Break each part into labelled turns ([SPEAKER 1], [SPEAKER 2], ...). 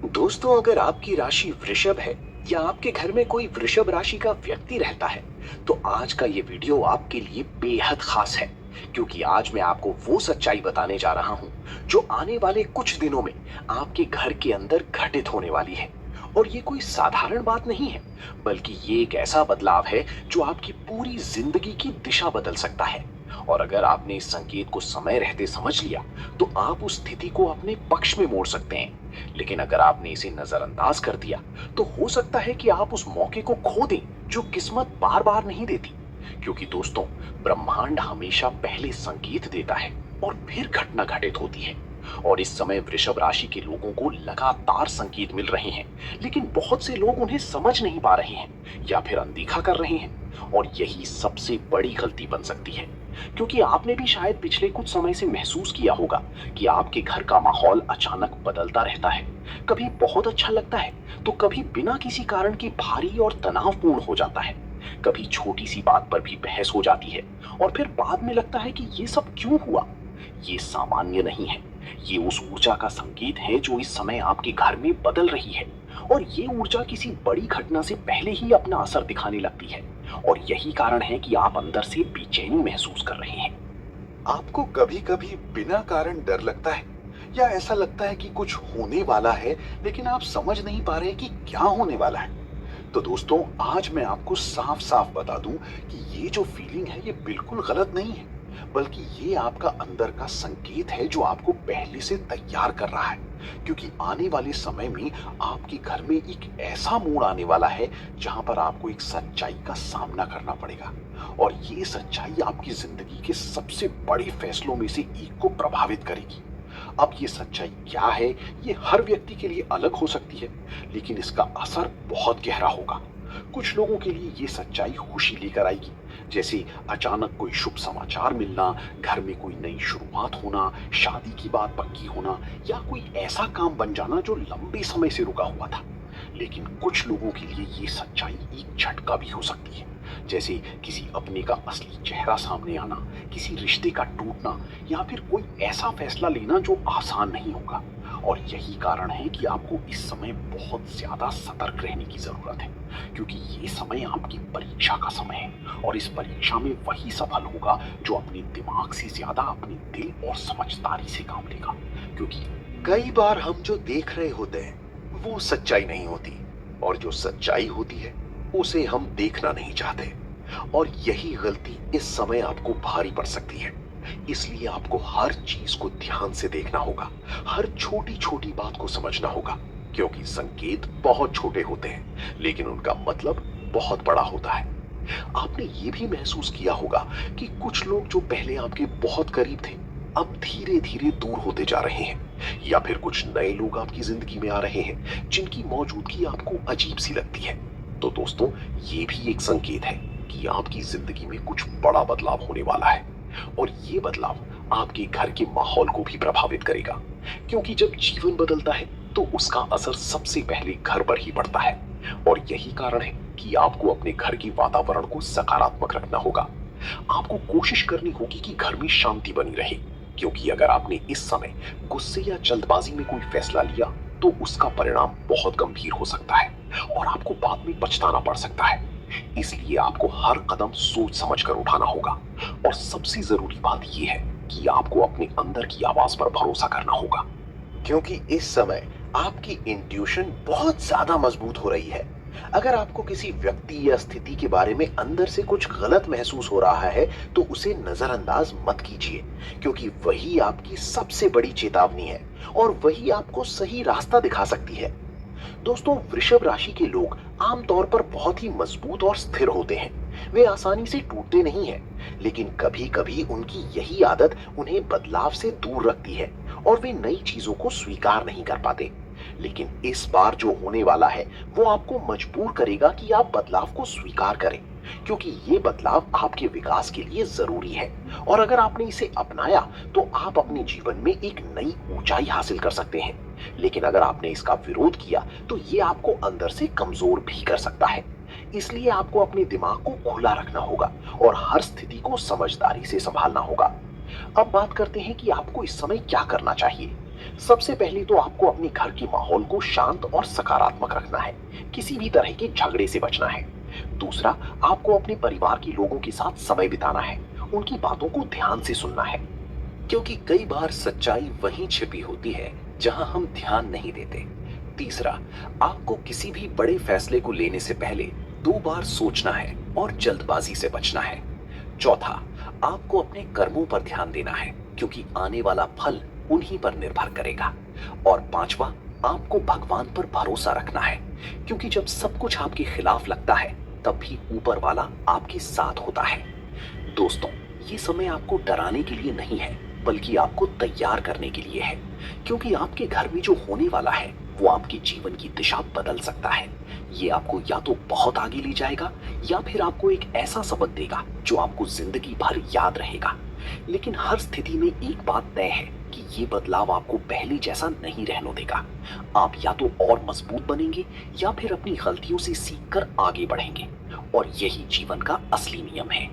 [SPEAKER 1] दोस्तों, अगर आपकी राशि वृषभ है या आपके घर में कोई वृषभ राशि का व्यक्ति रहता है, तो आज का ये वीडियो आपके लिए बेहद खास है। क्योंकि आज मैं आपको वो सच्चाई बताने जा रहा हूँ जो आने वाले कुछ दिनों में आपके घर के अंदर घटित होने वाली है। और ये कोई साधारण बात नहीं है, बल्कि ये एक ऐसा बदलाव है जो आपकी पूरी जिंदगी की दिशा बदल सकता है। और अगर आपने इस संकेत को समय रहते समझ लिया, तो आप उस स्थिति को अपने पक्ष में मोड़ सकते हैं। लेकिन अगर आपने इसे नजरअंदाज कर दिया, तो हो सकता है कि आप उस मौके को खो दें जो किस्मत बार बार नहीं देती। क्योंकि दोस्तों, ब्रह्मांड हमेशा पहले संकेत देता है और फिर घटना घटित होती है। और इस समय वृषभ राशि के लोगों को लगातार संकेत मिल रहे हैं, लेकिन बहुत से लोग उन्हें समझ नहीं पा रहे हैं या फिर अनदेखा कर रहे हैं। और यही सबसे बड़ी गलती बन सकती है। क्योंकि आपने भी शायद पिछले कुछ समय से महसूस किया होगा कि आपके घर का माहौल अचानक बदलता रहता है। कभी बहुत अच्छा लगता है, तो कभी बिना किसी कारण के भारी और तनावपूर्ण हो जाता है। कभी छोटी सी बात पर भी बहस हो जाती है और फिर बाद में लगता है कि ये सब क्यों हुआ। ये सामान्य नहीं है। ये उस ऊर्जा का संकेत है जो इस समय आपके घर में बदल रही है। और ये ऊर्जा किसी बड़ी घटना से पहले ही अपना असर दिखाने लगती है। और यही कारण है कि आप अंदर से बेचैनी महसूस कर रहे हैं।
[SPEAKER 2] आपको कभी-कभी बिना कारण डर लगता है या ऐसा लगता है कि कुछ होने वाला है, लेकिन आप समझ नहीं पा रहे कि क्या होने वाला है। तो दोस्तों, आज मैं आपको साफ-साफ बता दूं कि ये जो फीलिंग है ये बिल्कुल गलत नहीं है, बल्कि ये आपका अंदर का संकेत है जो आपको पहले से तैयार कर रहा है। क्योंकि आने वाले समय में आपके घर में एक ऐसा मोड़ आने वाला है जहां पर आपको एक सच्चाई का सामना करना पड़ेगा। और ये सच्चाई आपकी जिंदगी के सबसे बड़े फैसलों में से एक को प्रभावित करेगी। अब ये सच्चाई क्या है, ये हर व्यक्ति के लिए अलग हो सकती है, लेकिन इसका असर बहुत गहरा होगा। कुछ लोगों के लिए ये सच्चाई खुशी लेकर आएगी, जैसे अचानक कोई शुभ समाचार मिलना, घर में कोई नई शुरुआत होना, शादी की बात पक्की होना, या कोई ऐसा काम बन जाना जो लंबे समय से रुका हुआ था। लेकिन कुछ लोगों के लिए ये सच्चाई एक झटका भी हो सकती है, जैसे किसी अपने का असली चेहरा सामने आना, किसी रिश्ते का टूटना, या फिर कोई ऐसा फैसला लेना जो आसान नहीं होगा। और यही कारण है कि आपको इस समय बहुत ज्यादा सतर्क रहने की जरूरत है। क्योंकि ये समय आपकी परीक्षा का समय है, और इस परीक्षा में वही सफल होगा जो अपने दिमाग से ज्यादा अपने दिल और समझदारी से काम लेगा। क्योंकि कई बार हम जो देख रहे होते हैं वो सच्चाई नहीं होती, और जो सच्चाई होती है उसे हम देखना नहीं चाहते। और यही गलती इस समय आपको भारी पड़ सकती है। इसलिए आपको हर चीज को ध्यान से देखना होगा, हर छोटी छोटी बात को समझना होगा। क्योंकि संकेत बहुत छोटे होते हैं, लेकिन उनका मतलब बहुत बड़ा होता है। आपने ये भी महसूस किया होगा कि कुछ लोग जो पहले आपके बहुत करीब थे, अब धीरे धीरे दूर होते जा रहे हैं। या फिर कुछ नए लोग आपकी जिंदगी में आ रहे हैं जिनकी मौजूदगी आपको अजीब सी लगती है। तो दोस्तों, ये भी एक संकेत है कि आपकी जिंदगी में कुछ बड़ा बदलाव होने वाला है। और ये बदलाव आपके घर के माहौल को भी प्रभावित करेगा। क्योंकि जब जीवन बदलता है, तो उसका असर सबसे पहले घर पर ही पड़ता है। और यही कारण है कि आपको अपने घर के वातावरण को सकारात्मक रखना होगा। आपको कोशिश करनी होगी कि घर में शांति बनी रहे। क्योंकि अगर आपने इस समय गुस्से या जल्दबाजी में कोई फैसला लिया, तो उसका परिणाम बहुत गंभीर हो सकता है और आपको बाद में पछताना पड़ सकता है। इसलिए आपको हर कदम सोच समझ कर उठाना होगा। और सबसे जरूरी बात यह है कि आपको अपने अंदर की आवाज पर भरोसा करना होगा। क्योंकि इस समय आपकी इंट्यूशन बहुत ज्यादा मजबूत हो रही है। अगर आपको किसी व्यक्ति या स्थिति के बारे में अंदर से कुछ गलत महसूस हो रहा है, तो उसे नजरअंदाज मत कीजिए। क्योंकि वही आपकी सबसे बड़ी चेतावनी है, और वही आपको सही रास्ता दिखा सकती है। दोस्तों, वृषभ राशि के लोग आमतौर पर बहुत ही मजबूत और स्थिर होते हैं। वे आसानी से टूटते नहीं हैं, लेकिन कभी-कभी उनकी यही आदत उन्हें बदलाव से दूर रखती है और वे नई चीजों को स्वीकार नहीं कर पाते। लेकिन इस बार जो होने वाला है, वो आपको मजबूर करेगा कि आप बदलाव को स्वीकार करें। क्योंकि ये बदलाव आपके विकास के लिए जरूरी है। और अगर आपने इसे अपनाया, तो आप अपने जीवन में एक नई ऊंचाई हासिल कर सकते हैं। लेकिन अगर आपने इसका विरोध किया, तो ये आपको अंदर से कमजोर भी कर सकता है। इसलिए आपको अपने दिमाग को खुला रखना होगा और हर स्थिति को समझदारी से संभालना होगा। अब बात करते हैं कि आपको इस समय क्या करना चाहिए।
[SPEAKER 1] सबसे पहले तो आपको अपने घर के माहौल को शांत और सकारात्मक रखना है, किसी भी तरह के झगड़े से बचना है। दूसरा, आपको अपने परिवार के लोगों के साथ समय बिताना है, उनकी बातों को ध्यान से सुनना है, क्योंकि कई बार सच्चाई वहीं छिपी होती है जहां हम ध्यान नहीं देते। तीसरा, आपको किसी भी बड़े फैसले को लेने से पहले 2 बार सोचना है और जल्दबाजी से बचना है। चौथा, आपको अपने कर्मों पर ध्यान देना है, क्योंकि आने वाला फल उन्हीं पर निर्भर करेगा। और पांचवा, आपको भगवान पर भरोसा रखना है, क्योंकि जब सब कुछ आपके खिलाफ लगता है तब भी ऊपर वाला आपके साथ होता है। दोस्तों, ये समय आपको डराने के लिए नहीं है, बल्कि आपको तैयार करने के लिए है, क्योंकि आपके घर में जो होने वाला है वो आपके जीवन की दिशा बदल सकता है। ये आपको या तो बहुत आगे ले जाएगा या फिर आपको एक ऐसा सबक देगा जो आपको जिंदगी भर याद रहेगा। लेकिन हर स्थिति में एक बात तय है कि ये बदलाव आपको पहले जैसा नहीं रहने देगा। आप या तो और मजबूत बनेंगे या फिर अपनी गलतियों से सीखकर आगे बढ़ेंगे, और यही जीवन का असली नियम है।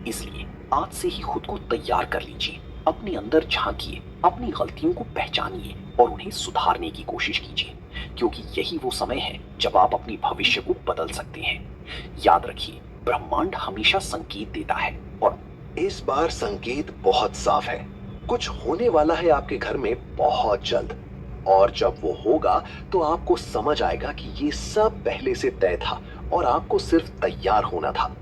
[SPEAKER 1] इसलिए आज से ही खुद को तैयार कर लीजिए, अपने अंदर झांकिए, अपनी गलतियों को पहचानिए और उन्हें सुधारने की कोशिश कीजिए, क्योंकि यही वो समय है जब आप अपने भविष्य को बदल सकते हैं। याद रखिए, ब्रह्मांड हमेशा संकेत देता है, और इस बार संकेत बहुत साफ है। कुछ होने वाला है आपके घर में बहुत जल्द, और जब वो होगा तो आपको समझ आएगा कि ये सब पहले से तय था और आपको सिर्फ तैयार होना था।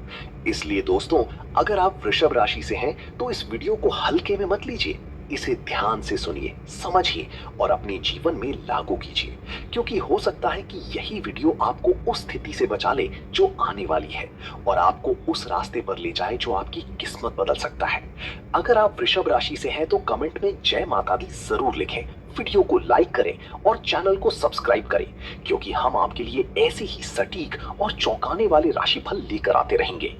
[SPEAKER 1] इसलिए दोस्तों, अगर आप वृषभ राशि से हैं तो इस वीडियो को हल्के में मत लीजिए, इसे ध्यान से सुनिए, समझिए और अपने जीवन में लागू कीजिए, क्योंकि हो सकता है कि यही वीडियो आपको उस स्थिति से बचा ले जो आने वाली है, और आपको उस रास्ते पर ले जाए जो आपकी किस्मत बदल सकता है। अगर आप वृषभ राशि से हैं तो कमेंट में जय माता दी जरूर लिखें, वीडियो को लाइक करें और चैनल को सब्सक्राइब करें, क्योंकि हम आपके लिए ऐसे ही सटीक और चौंकाने वाले राशिफल लेकर आते रहेंगे।